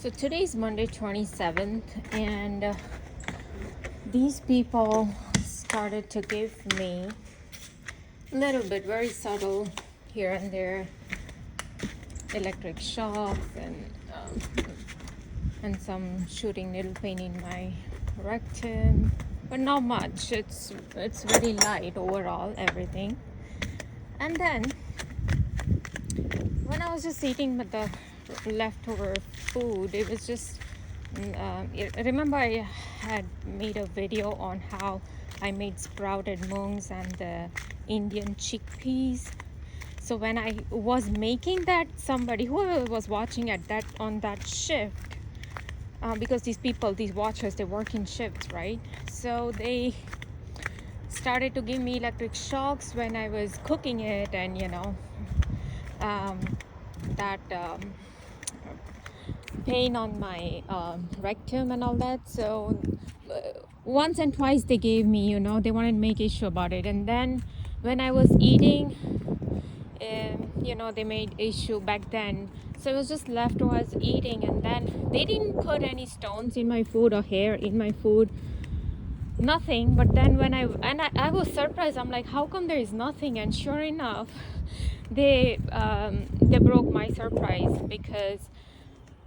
So today is Monday 27th, and these people started to give me a little bit, very subtle, here and there, electric shocks and some shooting needle pain in my rectum, but not much. It's very light overall, everything. And then when I was just eating the leftover food, it was just remember I had made a video on how I made sprouted moongs and the Indian chickpeas. So when I was making that, somebody who was watching on that shift, because these watchers, they work in shifts, right? So they started to give me electric shocks when I was cooking it, and that pain on my rectum and all that. So once and twice they gave me, they wanted to make issue about it. And then when I was eating, they made issue back then. So it was just left while I was eating, and then they didn't put any stones in my food or hair in my food, nothing. But then when I was surprised, I'm like, how come there is nothing? And sure enough, they broke my surprise, because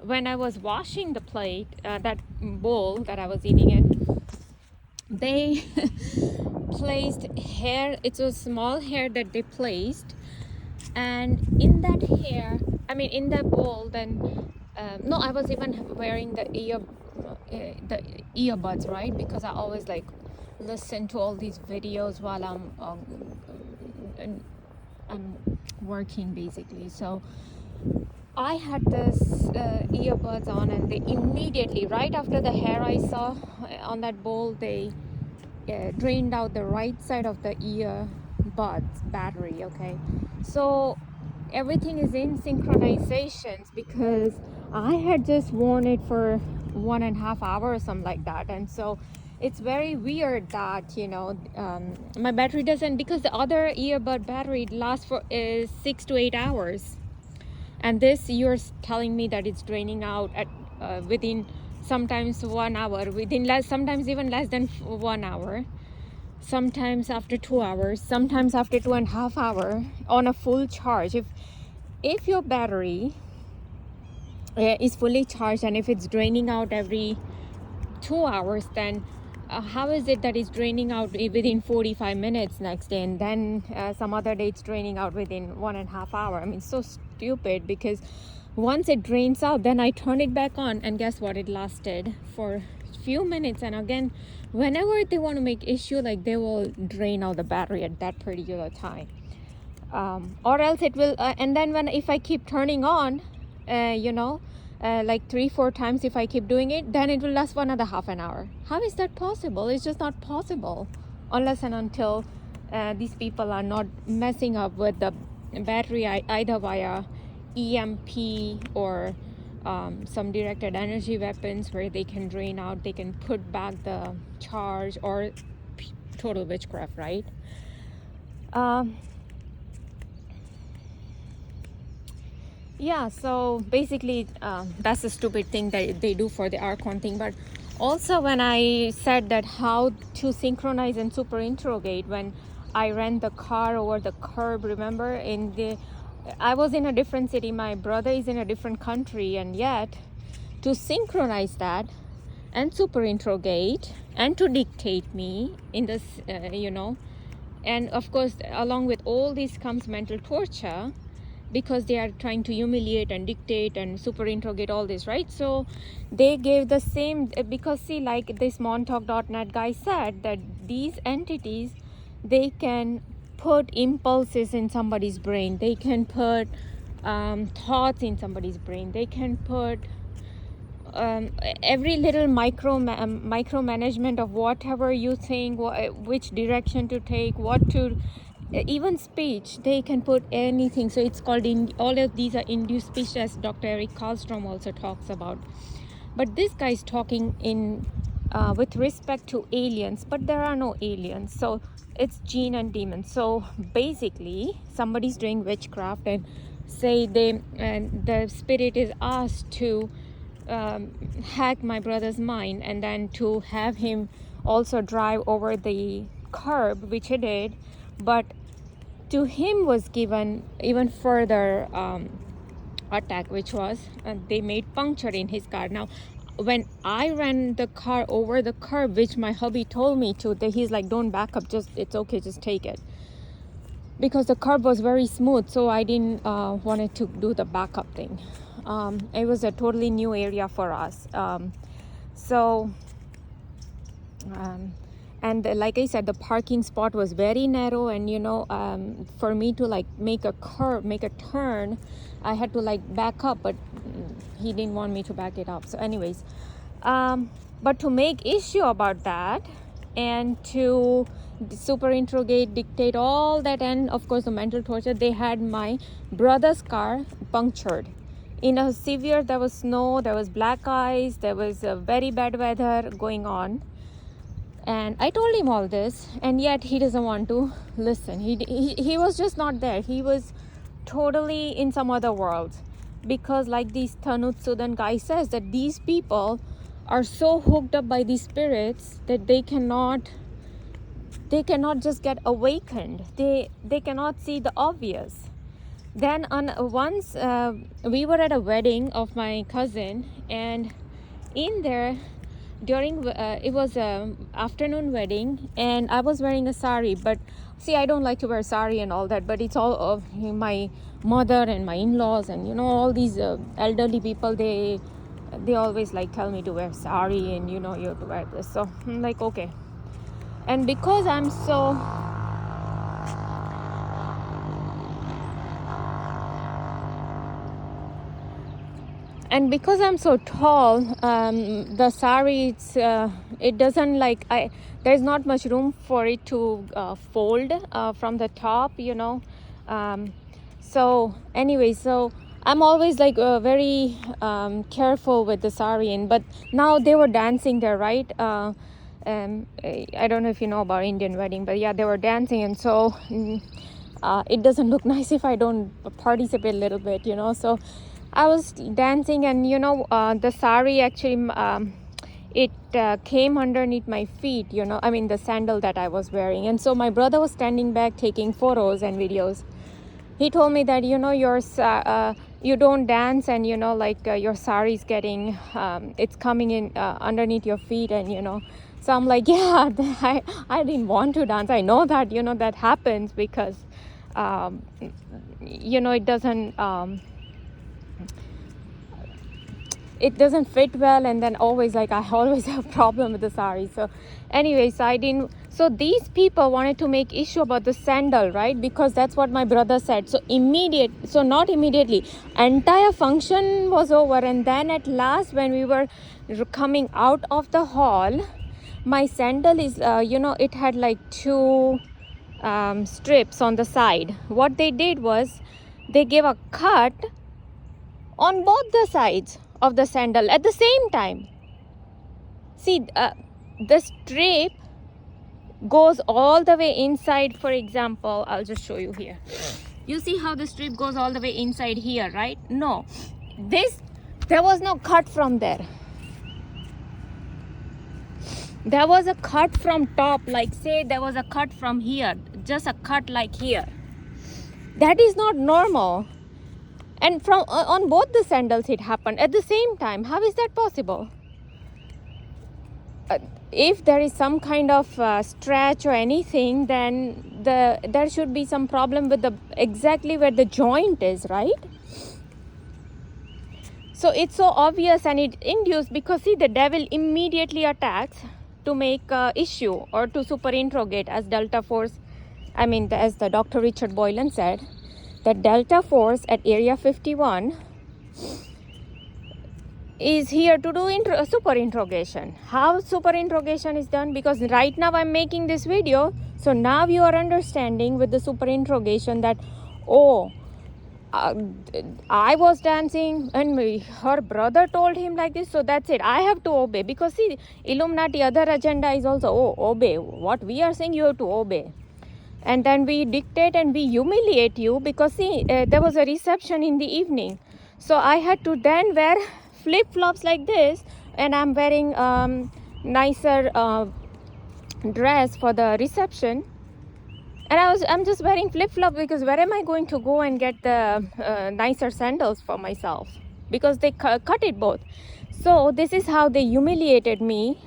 when I was washing the plate, that bowl that I was eating in, they placed hair. It's a small hair that they placed, and in that bowl, then no, I was even wearing the earbuds, right? Because I always like listen to all these videos while I'm working, basically. So I had this earbuds on, and they immediately, right after the hair I saw on that bowl, they drained out the right side of the earbuds battery. Okay, so everything is in synchronizations, because I had just worn it for 1.5 hours or something like that. And so it's very weird that my battery doesn't, because the other earbud battery lasts for 6 to 8 hours, and this, you're telling me that it's draining out at within sometimes 1 hour, sometimes even less than 1 hour, sometimes after 2 hours, sometimes after 2.5 hours on a full charge. If your battery is fully charged, and if it's draining out every 2 hours, then how is it that it's draining out within 45 minutes next day, and then some other day it's draining out within 1.5 hours? I mean, so stupid, because once it drains out, then I turn it back on, and guess what? It lasted for a few minutes, and again, whenever they want to make issue, like, they will drain out the battery at that particular time, or else it will and then if I keep turning on, like 3-4 times, if I keep doing it, then it will last for another half an hour. How is that possible? It's just not possible, unless and until these people are not messing up with the battery, either via EMP or some directed energy weapons, where they can drain out, they can put back the charge, or total witchcraft, right? Yeah, so basically that's the stupid thing that they do for the Archon thing. But also, when I said that how to synchronize and super interrogate, when I ran the car over the curb, remember, I was in a different city, my brother is in a different country, and yet to synchronize that and super interrogate and to dictate me in this, and of course along with all this comes mental torture, because they are trying to humiliate and dictate and super interrogate all this, right? So they gave the same, because see, like this montauk.net guy said, that these entities, they can put impulses in somebody's brain, they can put thoughts in somebody's brain, they can put every little micromanagement of whatever you think, which direction to take, what to, even speech, they can put anything. So it's called, all of these are induced speech, as Dr. Eric Karlstrom also talks about. But this guy is talking in with respect to aliens, but there are no aliens, so it's jinn and demons. So basically, somebody's doing witchcraft, and say the spirit is asked to hack my brother's mind, and then to have him also drive over the curb, which he did. But to him was given even further attack, which was they made puncture in his car. Now when I ran the car over the curb, which my hubby told me to, that he's like, don't back up, just, it's okay, just take it, because the curb was very smooth. So I didn't wanted to do the backup thing. It was a totally new area for us. And like I said, the parking spot was very narrow, and for me to like make a turn, I had to like back up, but he didn't want me to back it up. So anyways, but to make issue about that and to super interrogate, dictate all that, and of course the mental torture, they had my brother's car punctured in a severe, there was snow, there was black ice, there was a very bad weather going on. And I told him all this, and yet he doesn't want to listen. He was just not there. He was totally in some other world, because like this Tanut Sudan guy says, that these people are so hooked up by these spirits that they cannot just get awakened. They cannot see the obvious. Then once we were at a wedding of my cousin, and in there during it was a afternoon wedding, and I was wearing a sari. But see, I don't like to wear sari and all that, but it's all of my mother and my in-laws, and all these elderly people, they always like tell me to wear sari, and you have to wear this. So I'm like, okay. And because I'm so tall, the sari, it doesn't like, there's not much room for it to fold from the top, so anyway, so I'm always like very careful with the sari. But now they were dancing there, right? I don't know if you know about Indian wedding, but yeah, they were dancing, and so it doesn't look nice if I don't participate a little bit, so I was dancing, and the sari actually it came underneath my feet, the sandal that I was wearing. And so my brother was standing back taking photos and videos. He told me that you don't dance, and your sari is getting it's coming in underneath your feet, and so I'm like, yeah, I didn't want to dance. I know that that happens, because it doesn't fit well, and then always I always have a problem with the sari. So anyways, I didn't. So these people wanted to make issue about the sandal, right? Because that's what my brother said. So not immediately, entire function was over, and then at last, when we were coming out of the hall, my sandal is it had like two strips on the side. What they did was they gave a cut on both the sides of the sandal at the same time. See, the strip goes all the way inside. For example, I'll just show you here. You see how the strip goes all the way inside here, right? No, there was no cut from there. There was a cut from top, like say there was a cut from here, just a cut like here. That is not normal. And from on both the sandals it happened at the same time. How is that possible? If there is some kind of stretch or anything, then there should be some problem with exactly where the joint is, right? So it's so obvious, and it induced, because see, the devil immediately attacks to make issue or to super interrogate, as Delta Force, as the Dr. Richard Boylan said, that Delta Force at Area 51 is here to do super interrogation. How super interrogation is done? Because right now I'm making this video, so now you are understanding with the super interrogation that, I was dancing and her brother told him like this, so that's it, I have to obey. Because see, Illuminati other agenda is also, obey what we are saying, you have to obey. And then we dictate and we humiliate you, because see, there was a reception in the evening, so I had to then wear flip-flops like this, and I'm wearing nicer dress for the reception, and I'm just wearing flip-flop because where am I going to go and get the nicer sandals for myself, because they cut it both. So this is how they humiliated me.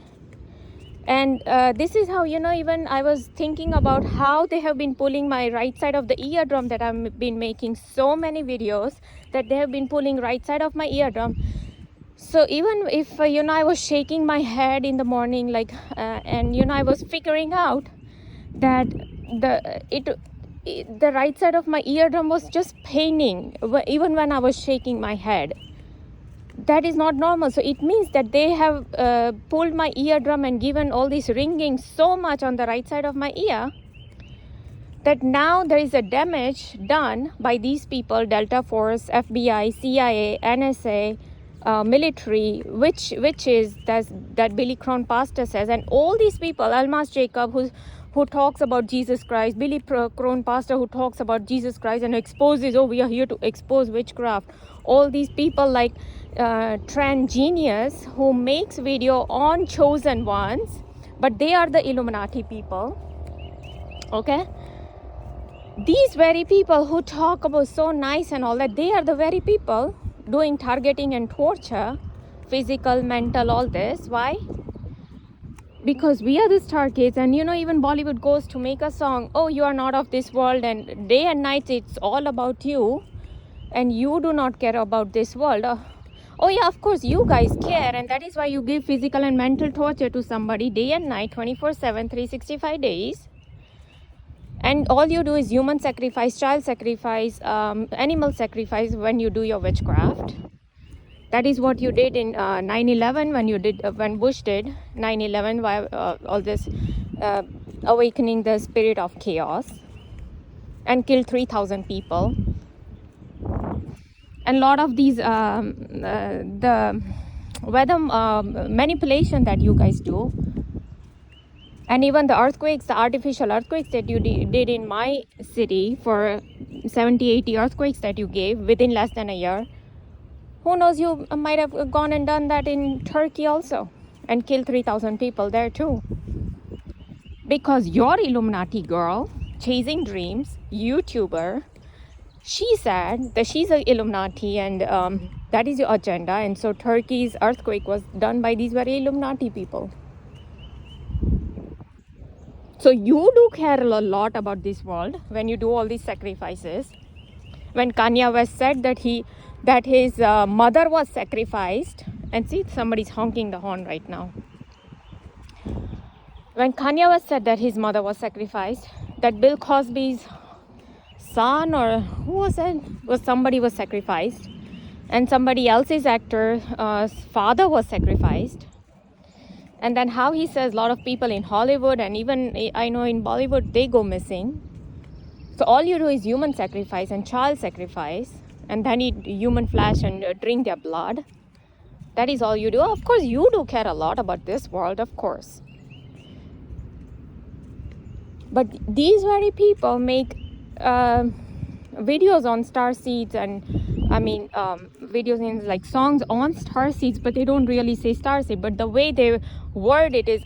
And this is how, even I was thinking about how they have been pulling my right side of the eardrum, that I've been making so many videos that they have been pulling right side of my eardrum. So even if, I was shaking my head in the morning, like, and, I was figuring out that the right side of my eardrum was just paining, even when I was shaking my head. That is not normal. So it means that they have pulled my eardrum and given all this ringing so much on the right side of my ear, that now there is a damage done by these people, Delta Force, FBI, CIA, NSA, military, which is that Billy Crone pastor says. And all these people, Almas Jacob, who talks about Jesus Christ, Billy Crone pastor who talks about Jesus Christ and exposes, we are here to expose witchcraft. All these people like Trend Genius, who makes video on chosen ones, but they are the Illuminati people. Okay, these very people who talk about so nice and all that, they are the very people doing targeting and torture, physical, mental, all this. Why? Because we are the star kids. And even Bollywood goes to make a song, you are not of this world, and day and night it's all about you, and you do not care about this world. Oh yeah, of course you guys care, and that is why you give physical and mental torture to somebody day and night, 24/7, 365 days. And all you do is human sacrifice, child sacrifice, animal sacrifice when you do your witchcraft. That is what you did in 9/11, when Bush did 9/11, all this awakening the spirit of chaos, and killed 3,000 people. And a lot of these the weather manipulation that you guys do, and even the earthquakes, the artificial earthquakes that you did in my city, for 70-80 earthquakes that you gave within less than a year. Who knows, you might have gone and done that in Turkey also, and killed 3,000 people there too. Because your Illuminati girl, Chasing Dreams, YouTuber, she said that she's an Illuminati, and that is your agenda. And so Turkey's earthquake was done by these very Illuminati people. So you do care a lot about this world when you do all these sacrifices. When Kanye West said that his mother was sacrificed, and see, somebody's honking the horn right now. When Kanye West said that his mother was sacrificed, that Bill Cosby's son, or who was it, somebody was sacrificed, and somebody else's actor's father was sacrificed. And then how he says a lot of people in Hollywood, and even I know in Bollywood, they go missing. So all you do is human sacrifice and child sacrifice, and then eat human flesh and drink their blood. That is all you do. Of course you do care a lot about this world, of course. But these very people make videos on StarSeeds, and videos in like songs on StarSeeds, but they don't really say StarSeed. But the way they word it is,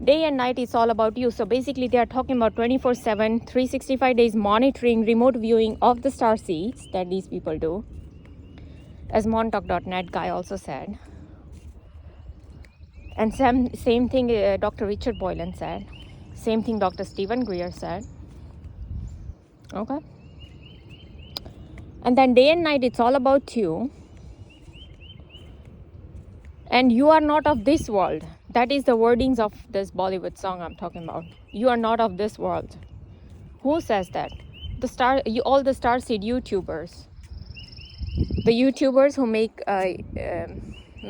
day and night is all about you. So basically they are talking about 24/7, 365 days monitoring, remote viewing of the StarSeeds that these people do. As montauk.net guy also said. And same thing Dr. Richard Boylan said. Same thing Dr. Stephen Greer said. Okay. And then day and night, it's all about you. And you are not of this world. That is the wordings of this Bollywood song I'm talking about. You are not of this world. Who says that? All the StarSeed YouTubers. The YouTubers who make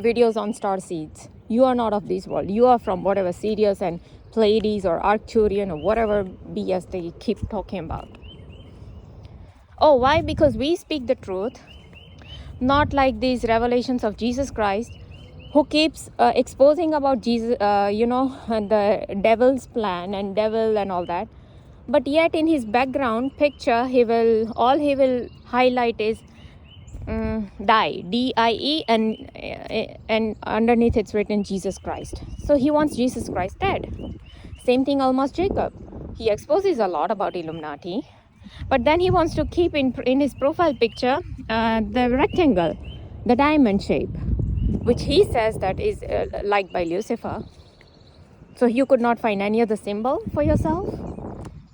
videos on StarSeeds. You are not of this world. You are from whatever Sirius and Pleiades or Arcturian or whatever BS they keep talking about. Why? Because we speak the truth, not like these revelations of Jesus Christ, who keeps exposing about Jesus, and the devil's plan and devil and all that. But yet in his background picture, he will highlight is die, D-I-E, and underneath it's written Jesus Christ. So he wants Jesus Christ dead. Same thing almost Jacob. He exposes a lot about Illuminati, but then he wants to keep in his profile picture the rectangle, the diamond shape, which he says that is liked by Lucifer. So you could not find any other symbol for yourself,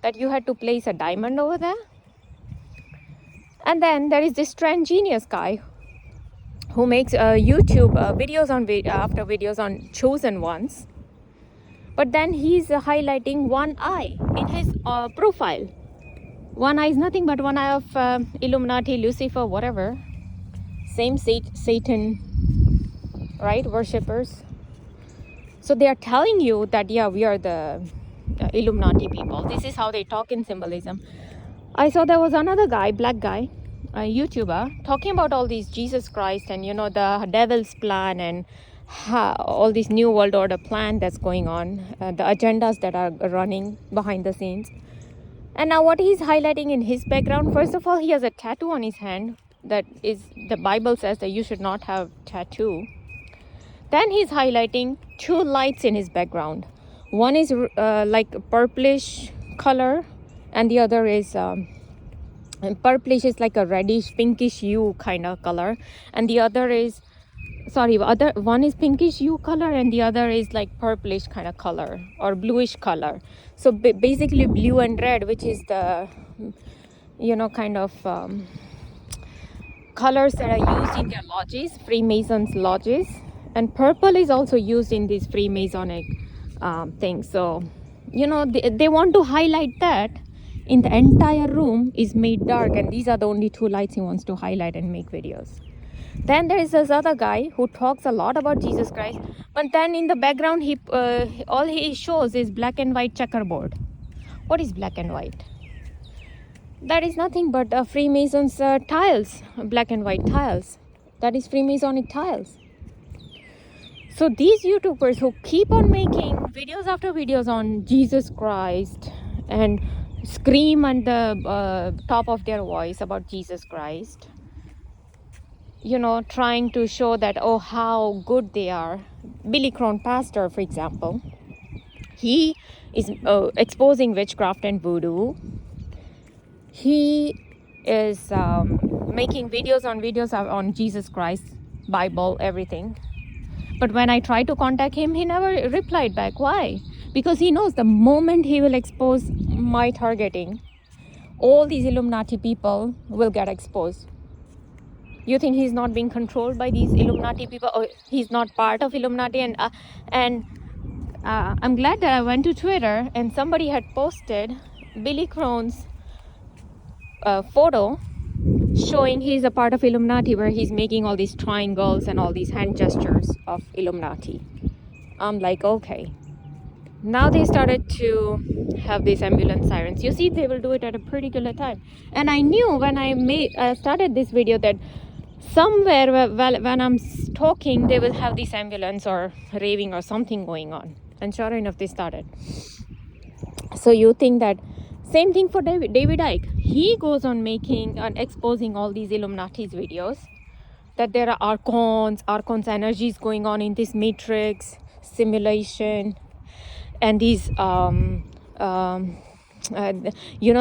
that you had to place a diamond over there. And then there is this trend genius guy who makes YouTube videos after videos on chosen ones. But then he's highlighting one eye in his profile. One eye is nothing but one eye of Illuminati, Lucifer, whatever. Same Satan, right? Worshippers. So they are telling you that, yeah, we are the Illuminati people. This is how they talk in symbolism. I saw there was another guy, black guy, a YouTuber, talking about all these Jesus Christ and, you know, the devil's plan and all this new world order plan that's going on, the agendas that are running behind the scenes. And now what he's highlighting in his background, first of all, he has a tattoo on his hand that is, the Bible says that you should not have tattoo. Then he's highlighting two lights in his background. One is like purplish color, and the other is purplish is like a reddish pinkish hue kind of color, and the other is one is pinkish hue color and the other is like purplish kind of color or bluish color. So basically blue and red, which is the, you know, kind of colors that are used in their lodges, Freemasons lodges, and purple is also used in these Freemasonic things. So, you know, they want to highlight that in the entire room is made dark, and these are the only two lights he wants to highlight and make videos. Then there is this other guy who talks a lot about Jesus Christ, but then in the background all he shows is black and white checkerboard. What is black and white? That is nothing but Freemasons tiles, black and white tiles. That is Freemasonic tiles. So these YouTubers who keep on making videos after videos on Jesus Christ and scream at the top of their voice about Jesus Christ, you know, trying to show that, oh, how good they are. Billy Crone pastor, for example, he is exposing witchcraft and voodoo. He is making videos on Jesus Christ, Bible, everything. But when I tried to contact him, he never replied back. Why? Because he knows the moment he will expose my targeting, all these Illuminati people will get exposed. You think he's not being controlled by these Illuminati people? Or he's not part of Illuminati? And I'm glad that I went to Twitter and somebody had posted Billy Crone's photo showing he's a part of Illuminati, where he's making all these triangles and all these hand gestures of Illuminati. I'm like, okay. Now they started to have these ambulance sirens. You see, they will do it at a particular time. And I knew when I started this video that somewhere when I'm talking, they will have this ambulance or raving or something going on. And sure enough, they started. So you think that same thing for David Icke. He goes on making and exposing all these Illuminati's videos, that there are archons energies going on in this matrix simulation, and these you know,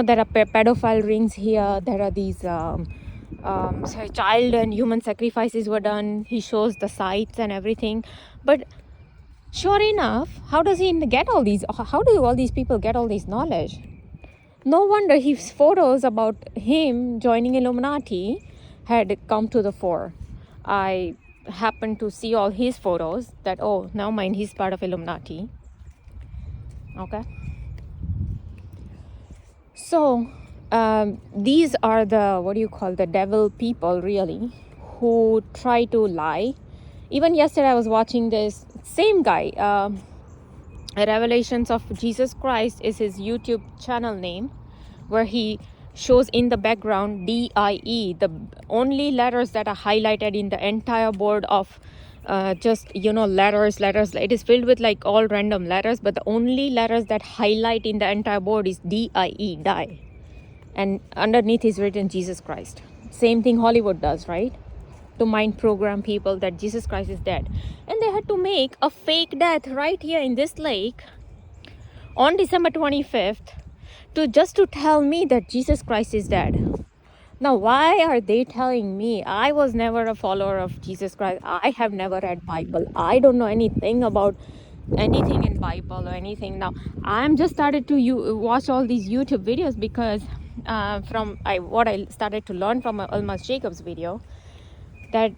there are pedophile rings here. There are these child and human sacrifices were done. He shows the sites and everything, but sure enough, how does he get all these? How do all these people get all this knowledge? No wonder his photos about him joining Illuminati had come to the fore. I happened to see all his photos that, oh, now mind, he's part of Illuminati. Okay. So these are the devil people, really, who try to lie. Even yesterday I was watching this same guy, Revelations of Jesus Christ is his YouTube channel name, where he shows in the background DIE, the only letters that are highlighted in the entire board of just, you know, letters. It is filled with like all random letters, but the only letters that highlight in the entire board is DIE, die. And underneath is written Jesus Christ. Same thing Hollywood does, right? To mind program people that Jesus Christ is dead. And they had to make a fake death right here in this lake on December 25th to tell me that Jesus Christ is dead. Now, why are they telling me? I was never a follower of Jesus Christ. I have never read Bible. I don't know anything about anything in Bible or anything. Now, I'm just started to watch all these YouTube videos because what I started to learn from Almas Jacob's video, that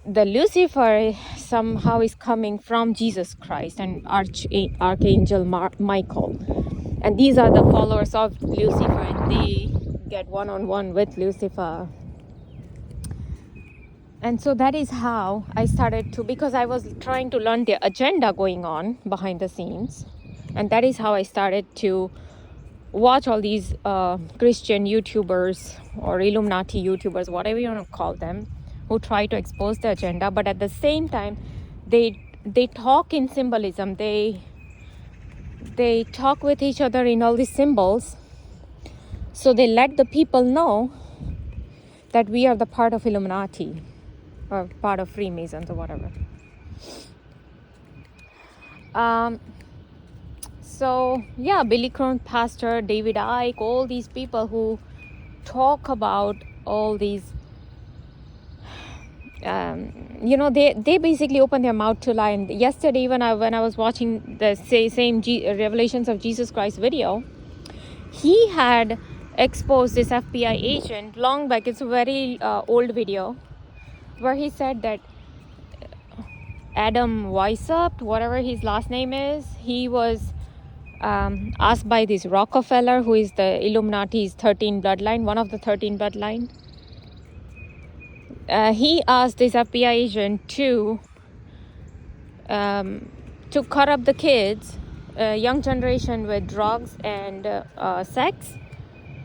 the Lucifer somehow is coming from Jesus Christ and Archangel Michael. And these are the followers of Lucifer, and they get one-on-one with Lucifer. And so that is how I started to, because I was trying to learn the agenda going on behind the scenes. And that is how I started to watch all these Christian YouTubers or Illuminati YouTubers, whatever you want to call them, who try to expose the agenda. But at the same time, they talk in symbolism. They talk with each other in all these symbols. So they let the people know that we are the part of Illuminati or part of Freemasons or whatever. So yeah, Billy Crone, Pastor David Icke, all these people who talk about all these, they basically open their mouth to lie. And yesterday, when I was watching the same Revelations of Jesus Christ video, he had exposed this FBI agent long back. It's a very old video where he said that Adam Weishaupt, whatever his last name is, he was asked by this Rockefeller, who is the Illuminati's 13 bloodline, one of the 13 bloodline. He asked this FBI agent to corrupt the kids, young generation, with drugs and sex,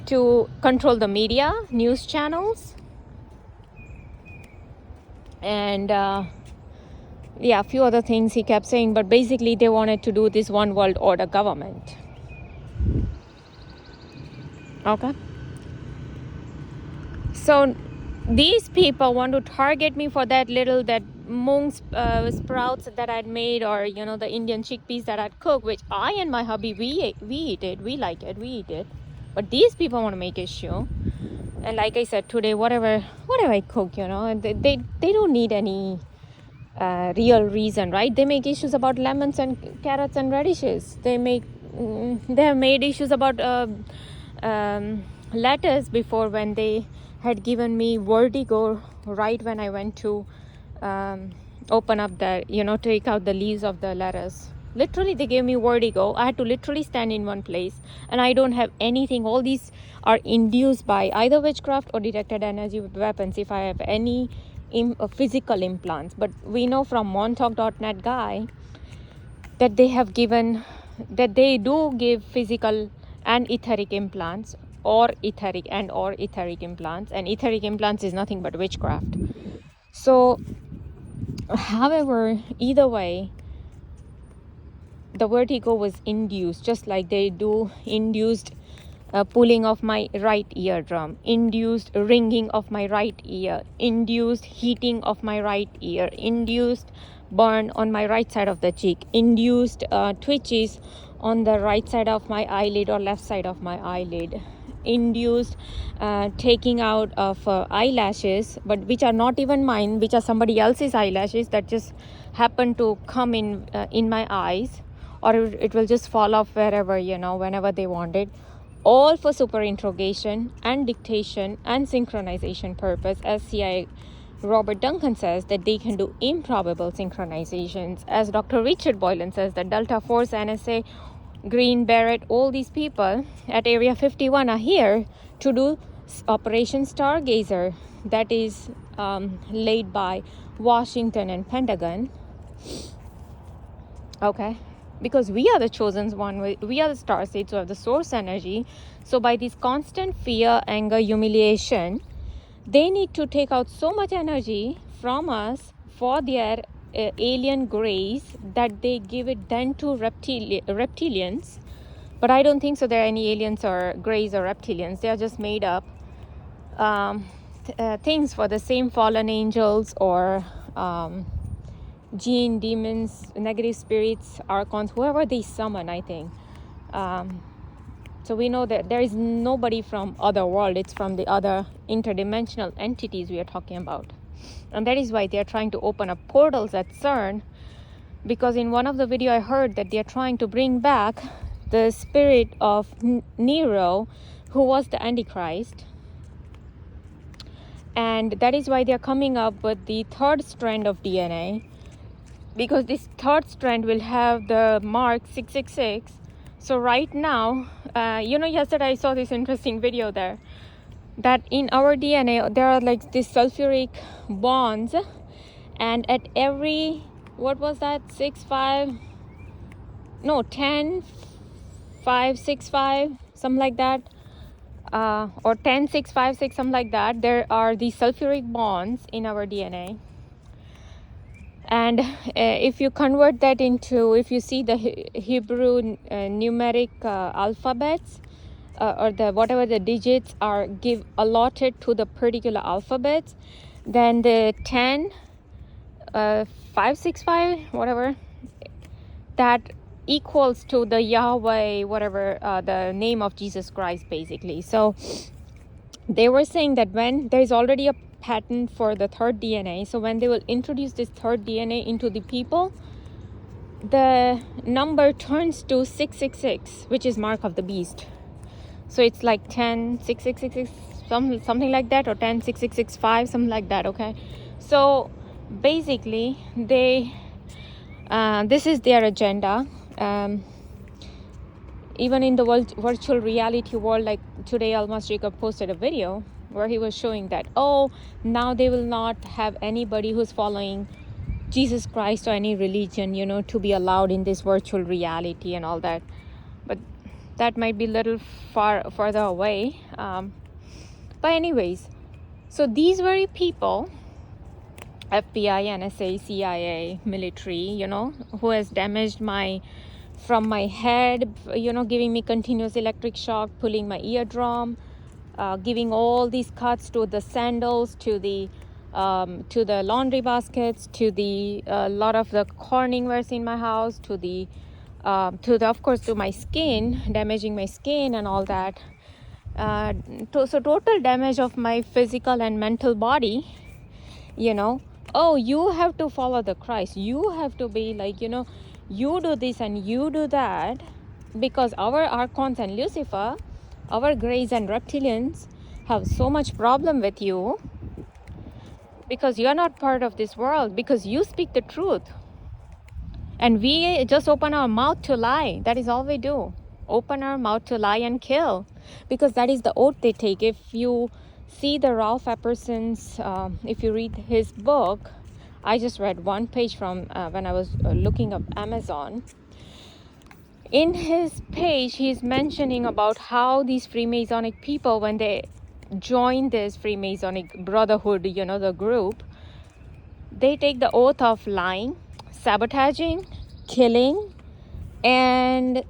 to control the media, news channels, and a few other things he kept saying. But basically they wanted to do this one world order government. Okay, so these people want to target me for that mung sprouts that I'd made, or the Indian chickpeas that I'd cooked, which I and my hubby, we eat it, we like it, we eat it. But these people want to make issue. And like I said, today, whatever I cook, they don't need any real reason, right? They make issues about lemons and carrots and radishes. They have made issues about lettuce before, when they had given me vertigo right when I went to open up take out the leaves of the lettuce. Literally, they gave me vertigo. I had to literally stand in one place, and I don't have anything. All these are induced by either witchcraft or detected energy weapons if I have any physical implants. But we know from montalk.net guy that they do give physical and etheric implants, or etheric implants, and etheric implants is nothing but witchcraft. So however, either way, the vertigo was induced, just like they do induced pulling of my right eardrum, induced ringing of my right ear, induced heating of my right ear, induced burn on my right side of the cheek, induced twitches on the right side of my eyelid or left side of my eyelid, induced taking out of eyelashes, but which are not even mine, which are somebody else's eyelashes that just happen to come in my eyes, or it will just fall off wherever, whenever they want it, all for super interrogation and dictation and synchronization purpose. As CIA Robert Duncan says, that they can do improbable synchronizations. As Dr. Richard Boylan says, that Delta Force, NSA, Green Beret, all these people at Area 51 are here to do Operation Stargazer, that is laid by Washington and Pentagon. Okay, because we are the chosen one, we are the StarSeeds who have the source energy. So by this constant fear, anger, humiliation, they need to take out so much energy from us for their alien grace, that they give it then to reptilians. But I don't think so there are any aliens or greys or reptilians. They are just made up things for the same fallen angels or jinn, demons, negative spirits, archons, whoever they summon, I think. So we know that there is nobody from other world. It's from the other interdimensional entities we are talking about. And that is why they are trying to open up portals at CERN, because in one of the video I heard that they are trying to bring back the spirit of Nero, who was the Antichrist. And that is why they are coming up with the third strand of DNA, because this third strand will have the mark 666. So right now, yesterday I saw this interesting video there, that in our DNA there are like these sulfuric bonds, and at every, what was that, 10 5 6 5, something like that, or 10 6 5 6, something like that, there are these sulfuric bonds in our DNA. And if you convert that into, if you see the Hebrew numeric alphabets, or the whatever the digits are allotted to the particular alphabets, then the 10 5 6 5, whatever, that equals to the Yahweh, whatever, the name of Jesus Christ, basically. So they were saying that when there is already a patent for the third DNA, so when they will introduce this third DNA into the people, the number turns to 666, which is mark of the beast. So it's like 10 6 6 6 6, something like that, or 10 6 6 6 5, something like that. Okay, so basically they this is their agenda. Even in the virtual reality world, like today Almas Jacob posted a video where he was showing that, now they will not have anybody who's following Jesus Christ or any religion, to be allowed in this virtual reality and all that. But that might be a little further away. But anyways, so these very people, FBI, NSA, CIA, military, who has damaged from my head, giving me continuous electric shock, pulling my eardrum, giving all these cuts to the sandals, to the laundry baskets, to the lot of the corning wares in my house, to the of course to my skin, damaging my skin and all that. So total damage of my physical and mental body. You have to follow the Christ. You have to be like, you do this and you do that, because our archons and Lucifer, our greys and reptilians, have so much problem with you, because you're not part of this world, because you speak the truth. And we just open our mouth to lie. That is all we do. Open our mouth to lie and kill, because that is the oath they take. If you see the Ralph Epperson's, if you read his book, I just read one page from when I was looking up Amazon. In his page, he's mentioning about how these Freemasonic people, when they join this Freemasonic brotherhood, the group, they take the oath of lying, sabotaging, killing, and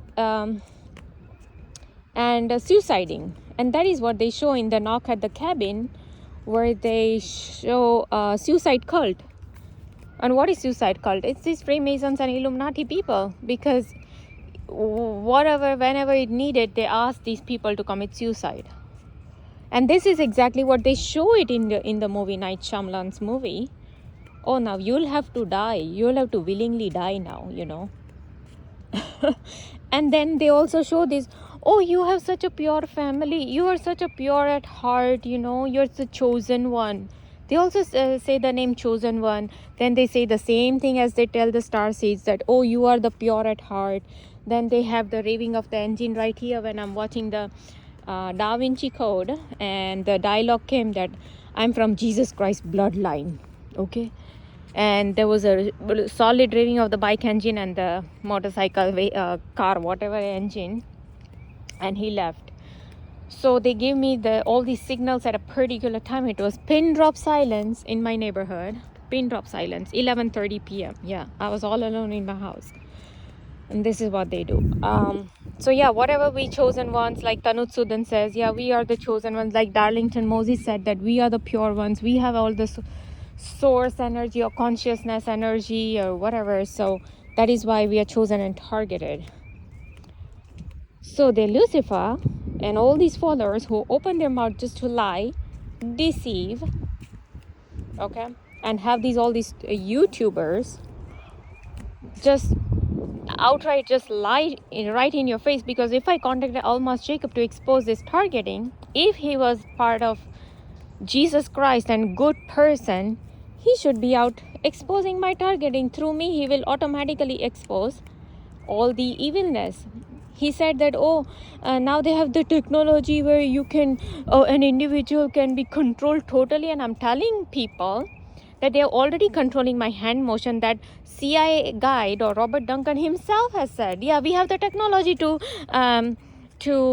suiciding. And that is what they show in the Knock at the Cabin, where they show suicide cult. And what is suicide cult? It's these Freemasons and Illuminati people, because whenever it needed, they asked these people to commit suicide. And this is exactly what they show it in the movie, Night Shyamalan's movie. Oh, now you'll have to die. You'll have to willingly die now, And then they also show this, you have such a pure family. You are such a pure at heart, you're the chosen one. They also say the name chosen one. Then they say the same thing as they tell the StarSeeds, that, you are the pure at heart. Then they have the raving of the engine right here when I'm watching the Da Vinci Code, and the dialogue came that I'm from Jesus Christ bloodline. Okay. And there was a solid raving of the bike engine and the motorcycle, car, whatever engine. And he left. So they gave me all these signals at a particular time. It was pin drop silence in my neighborhood. Pin drop silence, 11:30 p.m. Yeah, I was all alone in my house. And this is what they do. So yeah, whatever we chosen ones, like Tanutsudan says, yeah, we are the chosen ones. Like Darlington Moses said that we are the pure ones. We have all this source energy or consciousness energy or whatever. So that is why we are chosen and targeted. So the Lucifer and all these followers who open their mouth just to lie, deceive, okay, and have all these YouTubers just outright just lie right in your face. Because if I contacted Almas Jacob to expose this targeting, if he was part of Jesus Christ and good person, he should be out exposing my targeting. Through me, he will automatically expose all the evilness. He said that, now they have the technology where you can, an individual can be controlled totally. And I'm telling people that they're already controlling my hand motion. That CIA guide or Robert Duncan himself has said, yeah, we have the technology to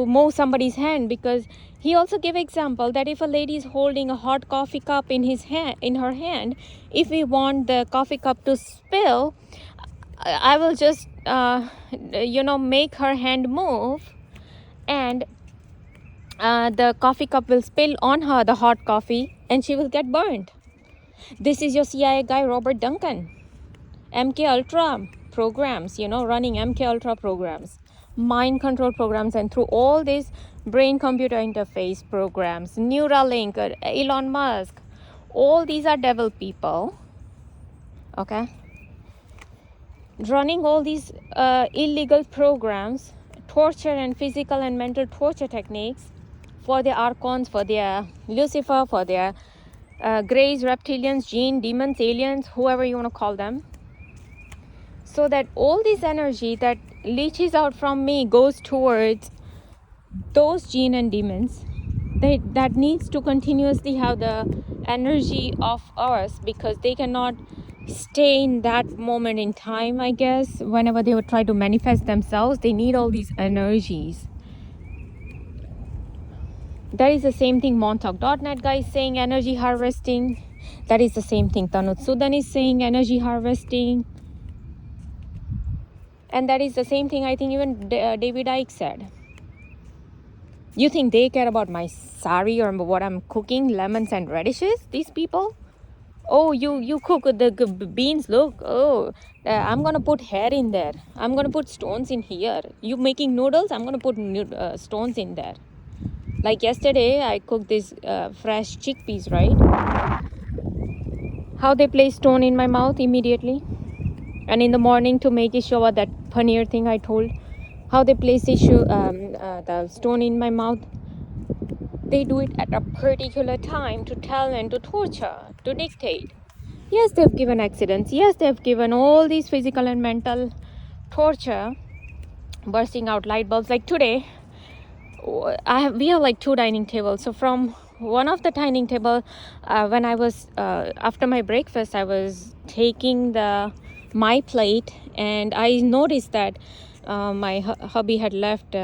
move somebody's hand. Because he also gave example that if a lady is holding a hot coffee cup in her hand, if we want the coffee cup to spill, I will just make her hand move, and the coffee cup will spill on her, the hot coffee, and she will get burned. This is your CIA guy, Robert Duncan. MK Ultra programs, running MK Ultra programs, mind control programs, and through all these brain computer interface programs, Neuralink, Elon Musk, all these are devil people, okay, running all these illegal programs, torture and physical and mental torture techniques for their archons, for their Lucifer, for their greys, reptilians, jinn, demons, aliens, whoever you want to call them. So that all this energy that leaches out from me goes towards those jinn and demons that needs to continuously have the energy of us, because they cannot stay in that moment in time. I guess whenever they would try to manifest themselves, they need all these energies. That is the same thing Montauk.net guy is saying, energy harvesting. That is the same thing Tanutsudan is saying, energy harvesting. And that is the same thing I think even David Icke said. You think they care about my sari or what I'm cooking, lemons and radishes, these people? Oh, you cook the beans, look. I'm going to put hair in there. I'm going to put stones in here. You making noodles? I'm going to put stones in there. Like yesterday, I cooked these fresh chickpeas, right? How they place stone in my mouth immediately. And in the morning to make it show that paneer thing I told, how they place the stone in my mouth. They do it at a particular time to tell and to torture, to dictate. Yes, they've given accidents. Yes, they've given all these physical and mental torture, bursting out light bulbs. Like today, we have like 2 dining tables. So from one of the dining table, when I was after my breakfast, I was taking my plate, and I noticed that my hubby had left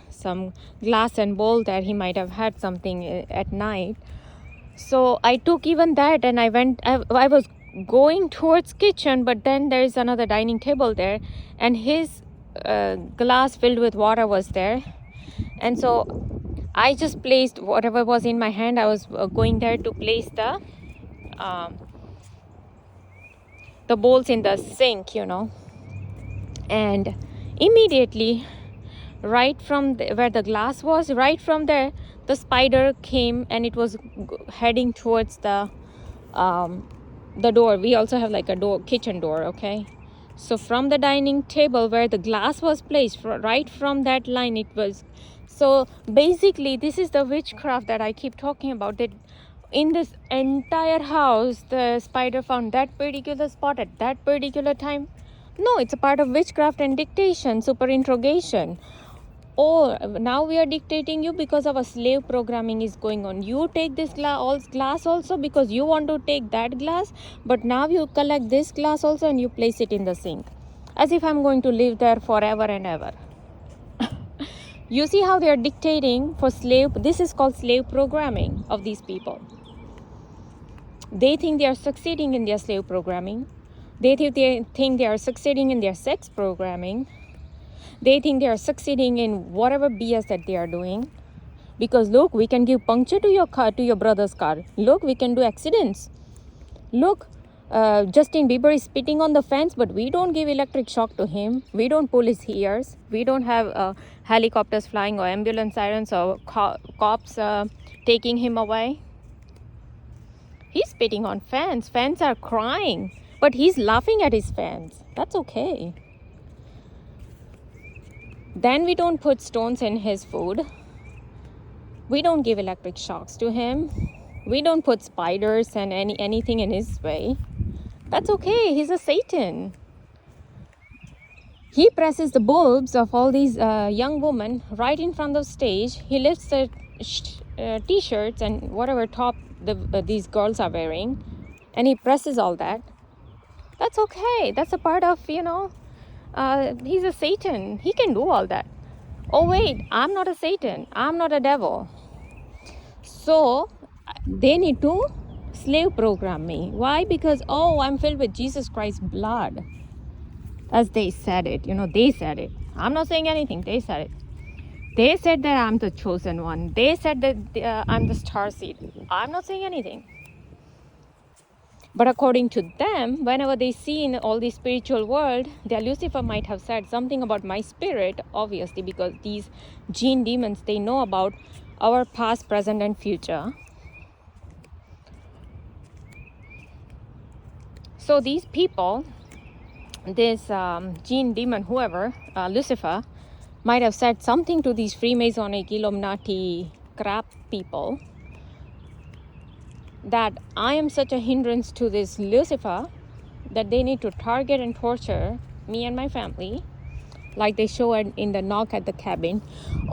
some glass and bowl there. He might have had something at night. So I took even that, and I was going towards kitchen, but then there's another dining table there, and his glass filled with water was there. And so I just placed whatever was in my hand. I was going there to place the bowls in the sink, and immediately, right from where the glass was, right from there, the spider came, and it was heading towards the door. We also have like a kitchen door, okay? So from the dining table where the glass was placed, right from that line, it was. So basically, this is the witchcraft that I keep talking about, that in this entire house, the spider found that particular spot at that particular time. No, it's a part of witchcraft and dictation, super interrogation. Or now we are dictating you because our slave programming is going on. You take this glass also because you want to take that glass, but now you collect this glass also and you place it in the sink, as if I'm going to live there forever and ever. You see how they are dictating for slave. This is called slave programming of these people. They think they are succeeding in their slave programming. They think they are succeeding in their sex programming. They think they are succeeding in whatever BS that they are doing. Because look, we can give puncture to your car, to your brother's car. Look, we can do accidents. Look, Justin Bieber is spitting on the fence, but we don't give electric shock to him. We don't pull his ears. We don't have helicopters flying or ambulance sirens or cops taking him away. He's spitting on fans. Fans are crying, but he's laughing at his fans. That's okay. Then we don't put stones in his food. We don't give electric shocks to him. We don't put spiders and anything in his way. That's okay. He's a Satan. He presses the bulbs of all these young women right in front of the stage. He lifts the t-shirts and whatever top these girls are wearing, and he presses all that. That's okay. That's a part of, he's a Satan. He can do all that. Oh wait, I'm not a Satan. I'm not a devil. So they need to slave program me. Why? Because, I'm filled with Jesus Christ's blood. As they said it. They said it. I'm not saying anything. They said it. They said that I'm the chosen one. They said that I'm the StarSeed. I'm not saying anything. But according to them, whenever they see in all the spiritual world, their Lucifer might have said something about my spirit, obviously, because these gene demons, they know about our past, present, and future. So these people, this gene demon, whoever, Lucifer, might have said something to these Freemasonic, Illuminati crap people, that I am such a hindrance to this Lucifer that they need to target and torture me and my family, like they show in the knock at the cabin.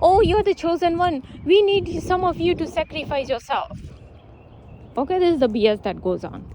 Oh, you're the chosen one. We need some of you to sacrifice yourself. Okay, this is the BS that goes on.